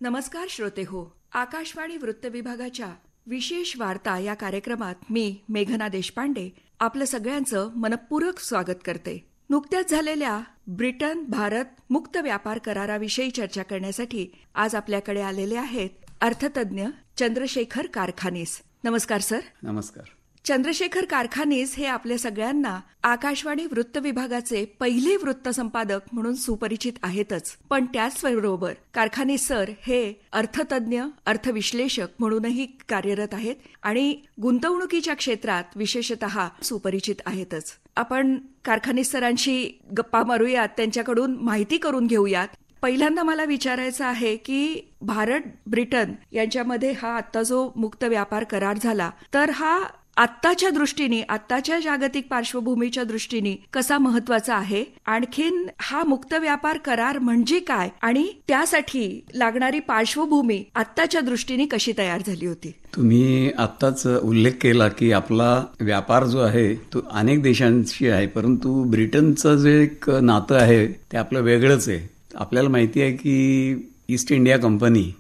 नमस्कार श्रोते हो. आकाशवाणी वृत्त विभागाच्या विशेष वार्ता या कार्यक्रमात मी मेघना देशपांडे आपलं सगळ्यांचं मनपूर्वक स्वागत करते. नुकत्याच झालेल्या ब्रिटन भारत मुक्त व्यापार कराराविषयी चर्चा करण्यासाठी आज आपल्याकडे आलेले आहेत अर्थतज्ञ चंद्रशेखर कारखानीस. नमस्कार सर. नमस्कार. चंद्रशेखर कारखानीस हे आपल्या सगळ्यांना आकाशवाणी वृत्त विभागाचे पहिले वृत्त संपादक म्हणून सुपरिचित आहेतच, पण त्याचबरोबर कारखानीस सर हे अर्थतज्ञ अर्थविश्लेषक म्हणूनही कार्यरत आहेत आणि गुंतवणुकीच्या क्षेत्रात विशेषतः सुपरिचित आहेतच. आपण कारखानीस सरांशी गप्पा मारूयात, त्यांच्याकडून माहिती करून घेऊयात. पहिल्यांदा मला विचारायचं आहे की भारत ब्रिटन यांच्यामध्ये हा आत्ता जो मुक्त व्यापार करार झाला, तर हा आत्ताच्या दृष्टीने, आत्ताच्या जागतिक पार्श्वभूमीच्या दृष्टीने कसा महत्वाचा आहे, आणखीन हा मुक्त व्यापार करार म्हणजे काय आणि त्यासाठी लागणारी पार्श्वभूमी आत्ताच्या दृष्टीने कशी तयार झाली होती. तुम्ही आत्ताच उल्लेख केला की आपला व्यापार जो आहे तो अनेक देशांशी आहे, परंतु ब्रिटनचं जे एक नातं आहे ते आपलं वेगळंच आहे. आपल्याला माहिती आहे की ईस्ट इंडिया कंपनी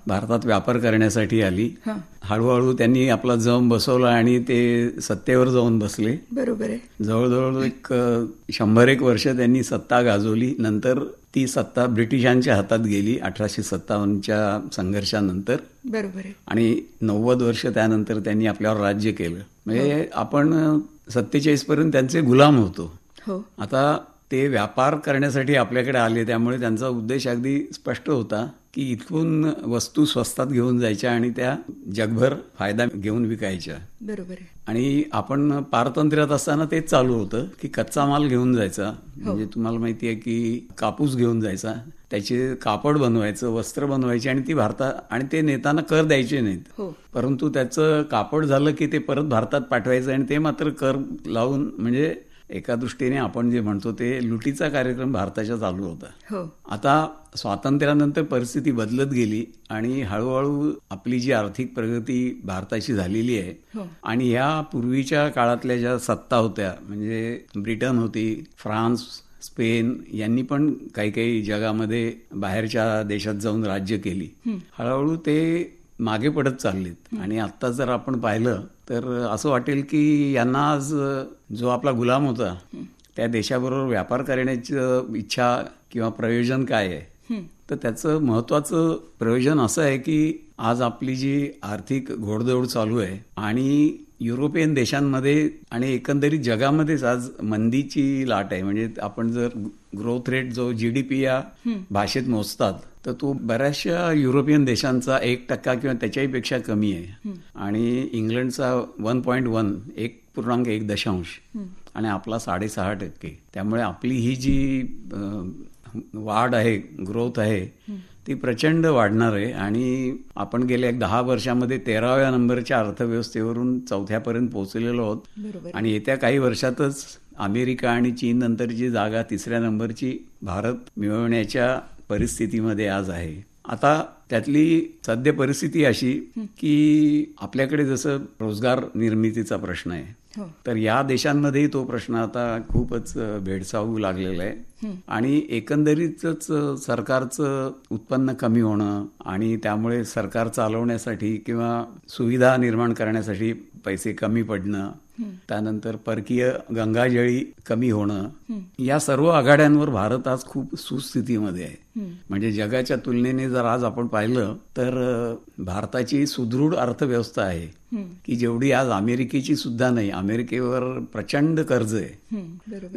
भारतात व्यापार करण्यासाठी आली. हळूहळू त्यांनी आपला जम बसवला आणि ते सत्तेवर जाऊन बसले. बरोबर आहे. जवळजवळ एक 100 वर्ष त्यांनी सत्ता गाजवली. नंतर ती सत्ता ब्रिटिशांच्या हातात गेली 1857च्या संघर्षानंतर. बरोबर आहे. आणि 90 वर्ष त्यानंतर त्यांनी आपल्यावर राज्य केलं. म्हणजे आपण 47 पर्यंत त्यांचे गुलाम होतो. आता ते व्यापार करण्यासाठी आपल्याकडे आले, त्यामुळे त्यांचा उद्देश अगदी स्पष्ट होता की इथून वस्तू स्वस्तात घेऊन जायच्या आणि त्या जगभर फायदा घेऊन विकायच्या. बरोबर आहे. आणि आपण पारतंत्र्यात असताना तेच चालू होतं की कच्चा माल घेऊन जायचा. म्हणजे तुम्हाला माहिती आहे की कापूस घेऊन जायचा, त्याचे कापड बनवायचं, वस्त्र बनवायचे आणि ती भारतात, आणि ते नेताना कर द्यायचे नाहीत. परंतु त्याचं कापड झालं की ते परत भारतात पाठवायचं आणि ते मात्र कर लावून, म्हणजे एका दृष्टीने आपण जे म्हणतो ते लुटीचा कार्यक्रम भारताच्या चालू होता. आता स्वातंत्र्यानंतर परिस्थिती बदलत गेली आणि हळूहळू आपली जी आर्थिक प्रगती भारताची झालेली आहे आणि ह्या पूर्वीच्या काळातल्या ज्या सत्ता होत्या, म्हणजे ब्रिटन होती, फ्रान्स, स्पेन यांनी पण काही काही जगामध्ये बाहेरच्या देशात जाऊन राज्य केली. हळूहळू ते मागे पडत चाललेत आणि आत्ता जर आपण पाहिलं तर असं वाटेल की यांना आज जो आपला गुलाम होता त्या देशाबरोबर व्यापार करण्याची इच्छा किंवा प्रयोजन काय आहे, तर त्याचं महत्वाचं प्रयोजन असं आहे की आज आपली जी आर्थिक घोडदौड चालू आहे आणि युरोपियन देशांमध्ये आणि एकंदरीत जगामध्येच आज मंदीची लाट आहे. म्हणजे आपण जर ग्रोथ रेट जो GDP या भाषेत मोजतात तर तो बऱ्याचशा युरोपियन देशांचा 1% किंवा त्याच्याही पेक्षा कमी आहे. आणि इंग्लंडचा 1.1 1.1 आणि आपला 6.5%. त्यामुळे आपली ही जी वाढ आहे, ग्रोथ आहे, ती प्रचंड वाढणार आहे. आणि आपण गेल्या 10 वर्षामध्ये 13व्या नंबरच्या अर्थव्यवस्थेवरून 4थ्यापर्यंत पोहोचलेलो आहोत. आणि येत्या काही वर्षातच अमेरिका आणि चीन नंतरची जागा 3ऱ्या नंबरची भारत मिळवण्याच्या परिस्थितीमध्ये आज आहे. आता त्यातली सद्य परिस्थिती अशी की आपल्याकडे जसं रोजगार निर्मितीचा प्रश्न आहे, तर या देशांमध्येही तो प्रश्न आता खूपच भेडसावू लागलेला आहे. आणि एकंदरीतच सरकारचं उत्पन्न कमी होणं आणि त्यामुळे सरकार चालवण्यासाठी किंवा सुविधा निर्माण करण्यासाठी पैसे कमी पडणं, त्यानंतर परकीय गंगाजळी कमी होणं, या सर्व आघाड्यांवर भारत आज खूप सुस्थितीमध्ये आहे. म्हणजे जगाच्या तुलनेने जर आज आपण पाहिलं तर भारताची सुदृढ अर्थव्यवस्था आहे की जेवढी आज अमेरिकेची सुद्धा नाही. अमेरिकेवर प्रचंड कर्ज आहे.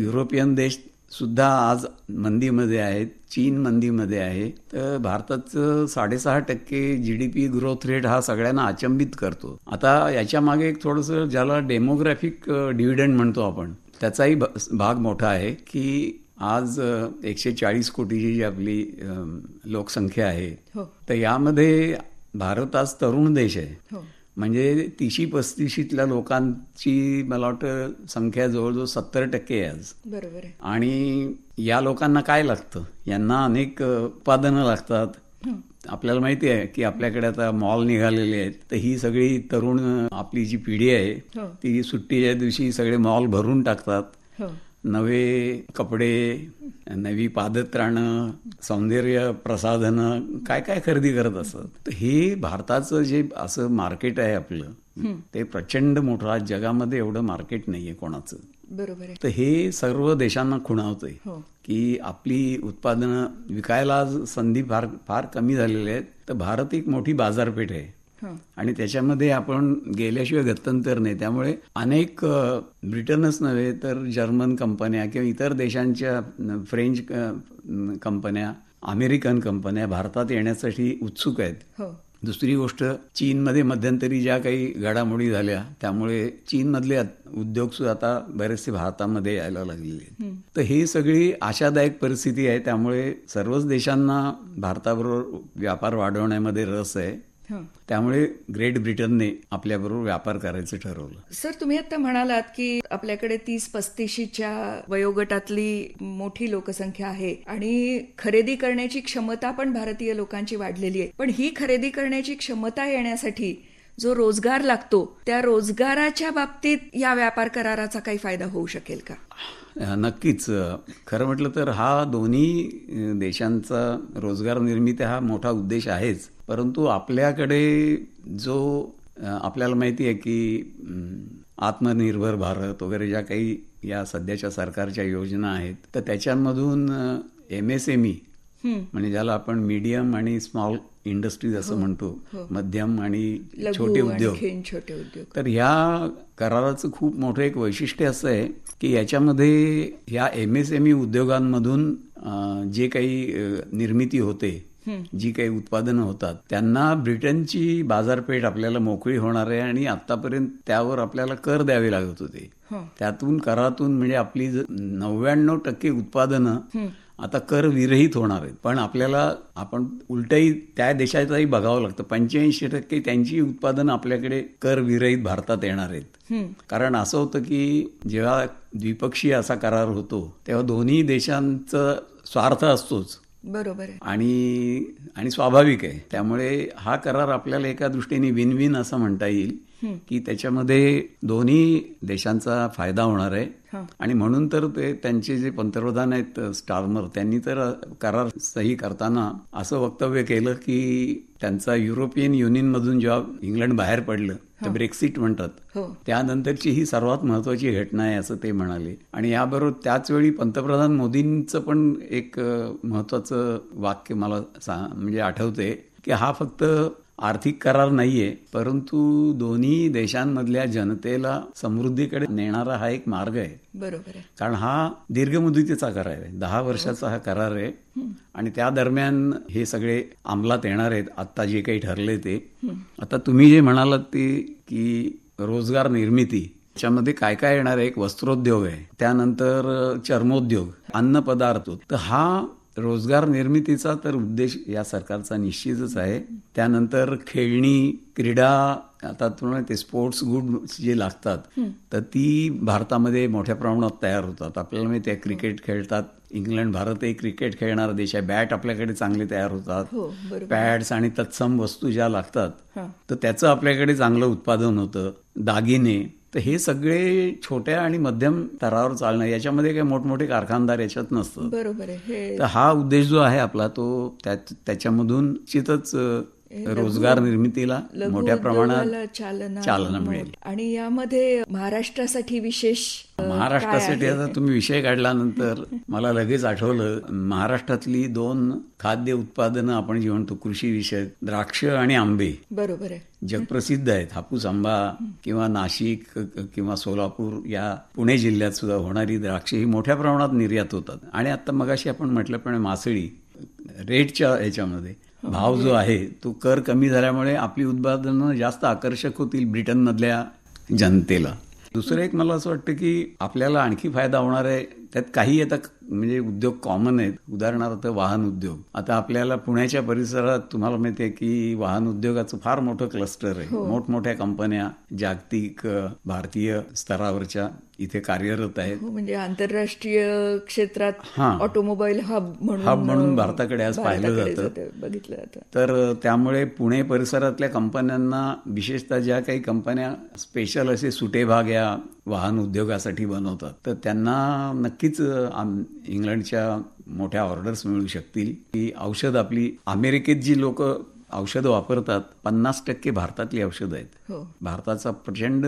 युरोपियन देश सुद्धा आज मंदीमध्ये आहेत, चीन मंदीमध्ये आहे. तर भारताचं 6.5% GDP ग्रोथ रेट हा सगळ्यांना अचंबित करतो. आता याच्या मागे एक थोडंसं ज्याला डेमोग्राफिक डिव्हिडंड म्हणतो आपण, त्याचाही भाग मोठा आहे की आज 140 कोटीची जी आपली लोकसंख्या आहे, तर यामध्ये भारत आज तरुण देश आहे. म्हणजे 30-35 लोकांची मला वाटतं संख्या जवळजवळ 70% आहे आज. बरोबर आहे. आणि या लोकांना काय लागतं, यांना अनेक उत्पादनं लागतात. आपल्याला माहिती आहे की आपल्याकडे आता मॉल निघालेले आहेत, तर ही सगळी तरुण आपली जी पिढी आहे ती सुट्टीच्या दिवशी सगळे मॉल भरून टाकतात. नवे कपडे, नवी पादत्राणं, सौंदर्य प्रसाधनं, काय काय खरेदी करत असतात. तर हे भारताचं जे असं मार्केट आहे आपलं, ते प्रचंड मोठं. आज जगामध्ये एवढं मार्केट नाहीये कोणाचं. बरोबर आहे. तर हे सर्व देशांना खुणावतंय हो. की आपली उत्पादनं विकायला आज संधी फार फार कमी झालेल्या आहेत. तर भारत एक मोठी बाजारपेठ आहे आणि त्याच्यामध्ये आपण गेल्याशिवाय गत्यंतर नाही. त्यामुळे अनेक ब्रिटनच नव्हे तर जर्मन कंपन्या किंवा इतर देशांच्या फ्रेंच कंपन्या, अमेरिकन कंपन्या भारतात येण्यासाठी उत्सुक आहेत. हो. दुसरी गोष्ट, चीनमध्ये मध्यंतरी ज्या काही घडामोडी झाल्या त्यामुळे चीनमधले उद्योग सुद्धा आता बरेचसे भारतामध्ये यायला लागलेले आहेत. तर ही सगळी आशादायक परिस्थिती आहे. त्यामुळे सर्वच देशांना भारताबरोबर व्यापार वाढवण्यामध्ये रस आहे. त्यामुळे ग्रेट ब्रिटनने आपल्याबरोबर व्यापार करायचं ठरवलं. सर, तुम्ही आता म्हणालात की आपल्याकडे 30-35च्या वयोगटातली मोठी लोकसंख्या आहे आणि खरेदी करण्याची क्षमता पण भारतीय लोकांची वाढलेली आहे. पण ही खरेदी करण्याची क्षमता येण्यासाठी जो रोजगार लागतो, त्या रोजगाराच्या बाबतीत या व्यापार कराराचा काही फायदा होऊ शकेल का? नक्कीच. खरं म्हटलं तर हा दोन्ही देशांचा रोजगार निर्मिती हा मोठा उद्देश आहेच. परंतु आपल्याकडे जो आपल्याला माहिती आहे की आत्मनिर्भर भारत वगैरे ज्या काही या सध्याच्या सरकारच्या योजना आहेत, तर त्याच्यामधून MSME म्हणजे ज्याला आपण मीडियम आणि स्मॉल इंडस्ट्रीज असं म्हणतो, मध्यम आणि छोटे उद्योग, तर ह्या कराराचं खूप मोठं एक वैशिष्ट्य असं आहे की याच्यामध्ये ह्या MSME उद्योगांमधून जे काही निर्मिती होते, जी काही उत्पादनं होतात, त्यांना ब्रिटनची बाजारपेठ आपल्याला मोकळी होणार आहे आणि आतापर्यंत त्यावर आपल्याला कर द्यावे लागत होते. त्यातून करातून म्हणजे आपली 99% उत्पादनं आता कर विरहित होणार आहेत. पण आपण उलटही त्या देशाचाही बघावं लागतं. 85% त्यांची उत्पादनं आपल्याकडे कर विरहित भारतात येणार आहेत. कारण असं होतं की जेव्हा द्विपक्षीय असा करार होतो तेव्हा दोन्ही देशांचा स्वार्थ असतोच. बरोबर आहे. आणि स्वाभाविक आहे. त्यामुळे हा करार आपल्याला एका दृष्टीने विन विन असं म्हणता येईल की त्याच्यामध्ये दोन्ही देशांचा फायदा होणार आहे. आणि म्हणून तर ते त्यांचे जे पंतप्रधान आहेत स्टार्मर, त्यांनी तर करार सही करताना असं वक्तव्य केलं की त्यांचा युरोपियन युनियनमधून जेव्हा इंग्लंड बाहेर पडलं, तर ब्रेक्सिट म्हणतात, त्यानंतरची ही सर्वात महत्वाची घटना आहे असं ते म्हणाले. आणि याबरोबर त्याच वेळी पंतप्रधान मोदींचं पण एक महत्वाचं वाक्य मला म्हणजे आठवते की हा फक्त आर्थिक करार नाहीये, परंतु दोन्ही देशांमधल्या जनतेला समृद्धीकडे नेणारा हा एक मार्ग आहे. बरोबर आहे. कारण हा दीर्घ मुदतीचा करार आहे, 10 वर्षाचा हा करार आहे आणि त्या दरम्यान हे सगळे अंमलात येणार आहेत. आता जे काही ठरले ते, आता तुम्ही जे म्हणालात ते की रोजगार निर्मिती, त्याच्यामध्ये काय काय येणार आहे, एक वस्त्रोद्योग आहे, त्यानंतर चर्मोद्योग, अन्न पदार्थ. तर हा रोजगार निर्मितीचा तर उद्देश या सरकारचा निश्चितच आहे. त्यानंतर खेळणी, क्रीडा, आता तुम्हाला ते स्पोर्ट्स गुड जे लागतात तर ती भारतामध्ये मोठ्या प्रमाणात तयार होतात. आपल्याला माहिती आहे क्रिकेट खेळतात, इंग्लंड, भारत एक क्रिकेट खेळणारा देश आहे. बॅट आपल्याकडे चांगले तयार होतात, पॅड्स आणि तत्सम वस्तू ज्या लागतात तर त्याचं आपल्याकडे चांगलं उत्पादन होतं. दागिने, तर हे सगळे छोट्या आणि मध्यम स्तरावर चालणं, याच्यामध्ये काही मोठमोठे कारखानदार याच्यात नसतं. बरोबर आहे. तर हा उद्देश जो आहे आपला तो त्याच्यामधून निश्चितच रोजगार निर्मितीला मोठ्या प्रमाणात चालना मिळेल. आणि यामध्ये महाराष्ट्रासाठी विशेष, महाराष्ट्रासाठी आता तुम्ही विषय काढल्यानंतर मला लगेच आठवलं, महाराष्ट्रातली 2 खाद्य उत्पादनं आपण जी म्हणतो कृषी विषयक, द्राक्ष आणि आंबे. बरोबर आहे. जगप्रसिद्ध आहेत. हापूस आंबा किंवा नाशिक किंवा सोलापूर या पुणे जिल्ह्यात सुद्धा होणारी द्राक्षे ही मोठ्या प्रमाणात निर्यात होतात. आणि आता मगाशी आपण म्हटल्याप्रमाणे मासळी, रेटच्या ह्याच्यामध्ये भाव जो आहे तो कर कमी झाल्यामुळे आपली उत्पादनं जास्त आकर्षक होतील ब्रिटनमधल्या जनतेला. दुसरं एक मला असं वाटतं की आपल्याला आणखी फायदा होणार आहे. त्यात काही आता म्हणजे उद्योग कॉमन आहेत, उदाहरणार्थ वाहन उद्योग. आता आपल्याला पुण्याच्या परिसरात तुम्हाला माहिती आहे की वाहन उद्योगाचं फार मोठं क्लस्टर आहे. मोठमोठ्या कंपन्या जागतिक भारतीय स्तरावरच्या इथे कार्यरत आहेत. म्हणजे आंतरराष्ट्रीय क्षेत्रात ऑटोमोबाईल हब म्हणून भारताकडे आज पाहिलं जातं, बघितलं जातं. तर त्यामुळे पुणे परिसरातल्या कंपन्यांना, विशेषतः ज्या काही कंपन्या स्पेशल असे सुटे भाग या वाहन उद्योगासाठी बनवतात, तर त्यांना नक्कीच इंग्लंडच्या मोठ्या ऑर्डर्स मिळू शकतील. की औषध आपली अमेरिकेत जी लोक औषधं वापरतात 50% भारतातली औषधं आहेत. हो. भारताचा प्रचंड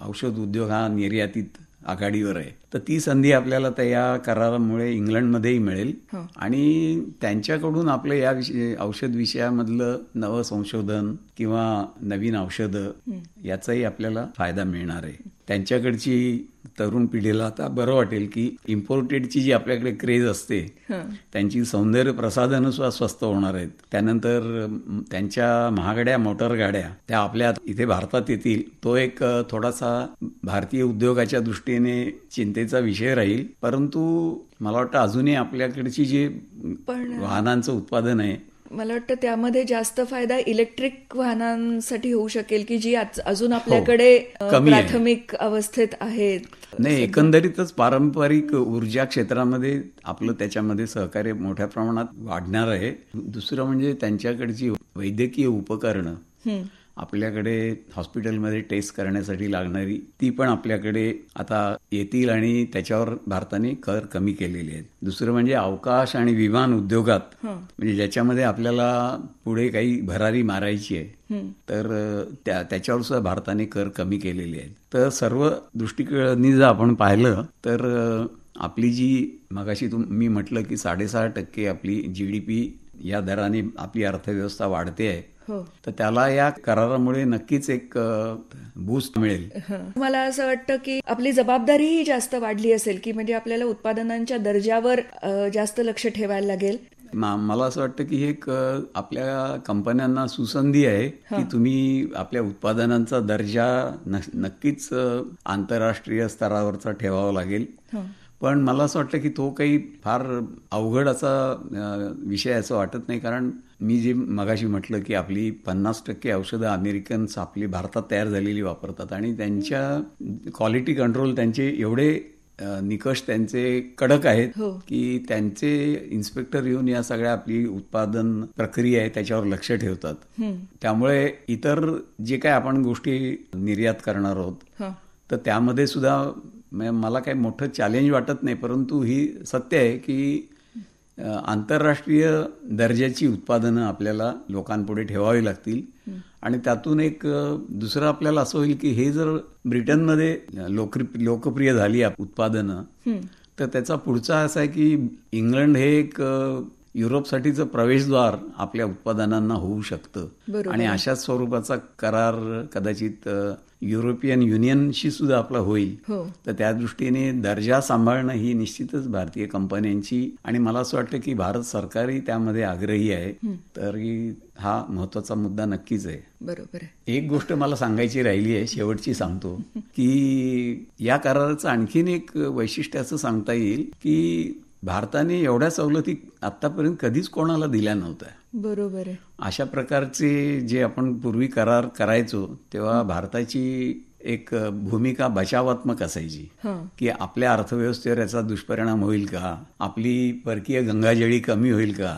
औषध उद्योग हा निर्यातीत आघाडीवर आहे. तर ती संधी आपल्याला त्या करारामुळे इंग्लंडमध्येही मिळेल आणि त्यांच्याकडून आपलं या औषध विषयामधलं नवं संशोधन किंवा नवीन औषधं याचाही आपल्याला फायदा मिळणार आहे. त्यांच्याकडची तरुण पिढीला आता बरं वाटेल की इम्पोर्टेडची जी आपल्याकडे क्रेज असते त्यांची सौंदर्य प्रसाधनं सुद्धा स्वस्त होणार आहेत. त्यानंतर त्यांच्या महागड्या मोटर गाड्या त्या आपल्या इथे भारतात येतील. तो एक थोडासा भारतीय उद्योगाच्या दृष्टीने चिंतेचा विषय राहील. परंतु मला वाटतं अजूनही आपल्याकडची जी वाहनांचं उत्पादन आहे मला वाटतं त्यामध्ये जास्त फायदा इलेक्ट्रिक वाहनांसाठी होऊ शकेल की जी अजून आपल्याकडे प्राथमिक अवस्थेत आहेत. नाही, एकंदरीतच पारंपरिक ऊर्जा क्षेत्रामध्ये आपलं त्याच्यामध्ये सहकार्य मोठ्या प्रमाणात वाढणार आहे. दुसरं म्हणजे त्यांच्याकडची वैद्यकीय उपकरणं आपल्याकडे हॉस्पिटलमध्ये टेस्ट करण्यासाठी लागणारी ती पण आपल्याकडे आता येतील आणि त्याच्यावर भारताने कर कमी केलेले आहेत. दुसरं म्हणजे अवकाश आणि विमान उद्योगात म्हणजे ज्याच्यामध्ये आपल्याला पुढे काही भरारी मारायची आहे तर त्याच्यावर सुद्धा भारताने कर कमी केलेले आहेत. तर सर्व दृष्टिकोनांनी जर आपण पाहिलं तर आपली जी मगाशी मी म्हटलं की 6.5% आपली GDP या दराने आपली अर्थव्यवस्था वाढते आहे. तर त्याला या करारामुळे नक्कीच एक बूस्ट मिळेल. मला असं वाटतं की आपली जबाबदारीही जास्त वाढली असेल की म्हणजे आपल्याला उत्पादनांच्या दर्जावर जास्त लक्ष ठेवायला लागेल. मला असं वाटतं की हे एक आपल्या कंपन्यांना सुसंधी आहे की तुम्ही आपल्या उत्पादनांचा दर्जा नक्कीच आंतरराष्ट्रीय स्तरावरचा ठेवावा लागेल. पण मला असं वाटतं की तो काही फार अवघड असा विषय असं वाटत नाही. कारण मी जे मगाशी म्हटलं की आपली 50% औषधं अमेरिकन्स आपली भारतात तयार झालेली वापरतात आणि त्यांच्या क्वालिटी कंट्रोल त्यांचे एवढे निकष त्यांचे कडक आहेत की त्यांचे इन्स्पेक्टर येऊन या सगळ्या आपली उत्पादन प्रक्रिया आहे त्याच्यावर लक्ष ठेवतात. त्यामुळे इतर जे काय आपण गोष्टी निर्यात करणार आहोत तर त्यामध्ये सुद्धा मला काही मोठं चॅलेंज वाटत नाही. परंतु ही सत्य आहे की आंतरराष्ट्रीय दर्जाची उत्पादनं आपल्याला लोकांपुढे ठेवावी लागतील आणि त्यातून एक दुसरं आपल्याला असं होईल की हे जर ब्रिटनमध्ये लोकप्रिय झाली उत्पादनं तर त्याचा पुढचा असा आहे की इंग्लंड हे एक युरोपसाठीचं प्रवेशद्वार आपल्या उत्पादनांना होऊ शकतं आणि अशाच स्वरूपाचा करार कदाचित युरोपियन युनियनशी सुद्धा आपला होईल. तर त्या दृष्टीने दर्जा सांभाळणं ही निश्चितच भारतीय कंपन्यांची आणि मला असं वाटतं की भारत सरकारही त्यामध्ये आग्रही आहे. तर हा महत्वाचा मुद्दा नक्कीच आहे. बरोबर आहे. एक गोष्ट मला सांगायची राहिली आहे, शेवटची सांगतो की या कराराचं आणखीन एक वैशिष्ट्य असं सांगता येईल की भारताने एवढ्या सवलती आतापर्यंत कधीच कोणाला दिल्या नव्हत्या. बरोबर आहे. अशा प्रकारचे जे आपण पूर्वी करार करायचो तेव्हा भारताची एक भूमिका बचावात्मक असायची की आपल्या अर्थव्यवस्थेवर याचा दुष्परिणाम होईल का, आपली परकीय गंगाजळी कमी होईल का,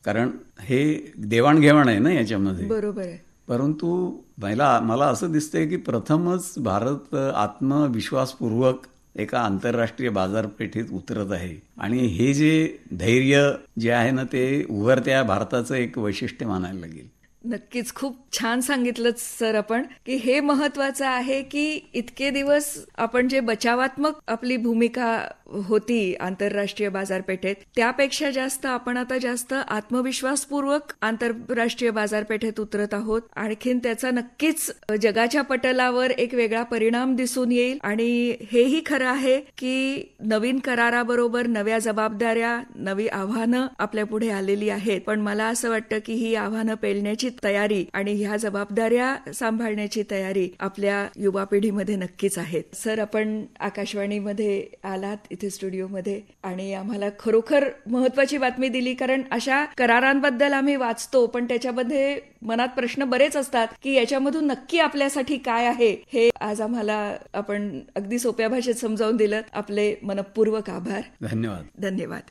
कारण हे देवाणघेवाण आहे ना याच्यामध्ये. बरोबर आहे. परंतु मला असं दिसतंय की प्रथमच भारत आत्मविश्वासपूर्वक एका आंतरराष्ट्रीय बाजारपेठेत उतरत आहे आणि हे जे धैर्य जे आहे ना ते उभरत्या भारताचं एक वैशिष्ट्य मानायला लागेल. नक्कीच खूप छान सांगितलं सर आपण की हे महत्वाचं आहे की इतके दिवस आपण जे बचावात्मक आपली भूमिका होती आंतरराष्ट्रीय बाजारपेठेत त्यापेक्षा जास्त आपण आता जास्त आत्मविश्वासपूर्वक आंतरराष्ट्रीय बाजारपेठेत उतरत आहोत. आणखीन त्याचा नक्कीच जगाच्या पटलावर एक वेगळा परिणाम दिसून येईल आणि हेही खरं आहे की नवीन कराराबरोबर नव्या जबाबदाऱ्या नवी आव्हानं आपल्या पुढे आलेली आहेत. पण मला असं वाटतं की ही आव्हानं पेलण्याची तयारी आणि ह्या जबाबदाऱ्या सांभाळण्याची तयारी आपल्या युवा पिढीमध्ये नक्कीच आहेत. सर आपण आकाशवाणीमध्ये आलात इथे स्टुडिओमध्ये आणि आम्हाला खरोखर महत्वाची बातमी दिली. कारण अशा करारांबद्दल आम्ही वाचतो पण त्याच्यामध्ये मनात प्रश्न बरेच असतात की याच्यामधून नक्की आपल्यासाठी काय आहे हे आज आम्हाला आपण अगदी सोप्या भाषेत समजावून दिलं. आपले मनपूर्वक आभार. धन्यवाद. धन्यवाद.